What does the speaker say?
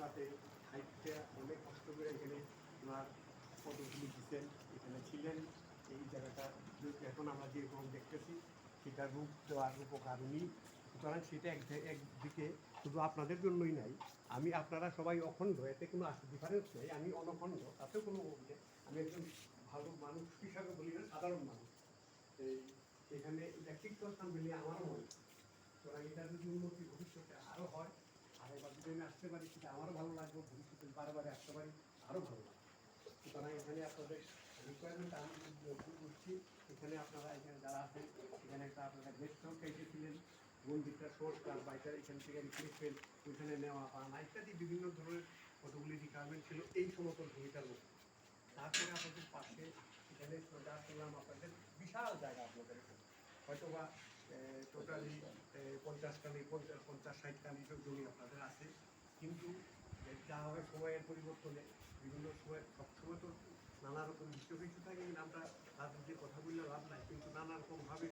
রাতে হাইটটা অনেক কষ্ট করে এখানে ওনার ফটোগুলি দিচ্ছেন, এখানে ছিলেন। এই জায়গাটা এখন আমরা যেরকম দেখতেছি সেটা রূপ দেওয়ার উপকার উনি। সুতরাং সেটা একদিকে শুধু আপনাদের জন্যই নাই, আপনারা সবাই অখণ্ড, এতে কোনো ডিফারেন্স নেই। আমি অনখণ্ড, তাতেও কোনো নেই। আমি একজন ভালো মানুষ হিসাবে বলি না, সাধারণ মানুষ। এই এখানে এটা তীর্থস্থান বলে আমারও মনে হয়। সুতরাং এটা যদি উন্নতি ভবিষ্যতে আরও হয়, আর এবার যদি আমি আসতে পারি সেটা আমারও ভালো লাগবে, ভবিষ্যতে বারে আসতে পারি আরও ভালো লাগবে। সুতরাং এখানে আপনাদের রিকোয়ারমেন্ট আমি বুঝছি। এখানে আপনারা এখানে যারা আছেন, এখানে একটা আপনারা গেস্ট হাউস এসেছিলেন, মন্দিরটা সংস্কার বা এটা এখান থেকে রিপ্লেসমেন্ট ওইখানে নেওয়া পাওয়া ইত্যাদি বিভিন্ন ধরনের কতগুলি রিকোয়ারমেন্ট ছিল এই সমতল ভূমিটার মধ্যে। তারপরে আপনাদের পাশে এখানে যা করলাম, আপনাদের বিশাল জায়গা আপনাদের এখানে হয়তো বা টোটালি 50-60 জমি আপনাদের আছে। কিন্তু যা হবে সময়ের পরিবর্তনে বিভিন্ন সময় সবসময় তো নানা রকম কিছু থাকে, আমরা তাদের যে কথা বললে লাভ নাই, কিন্তু নানা রকমভাবে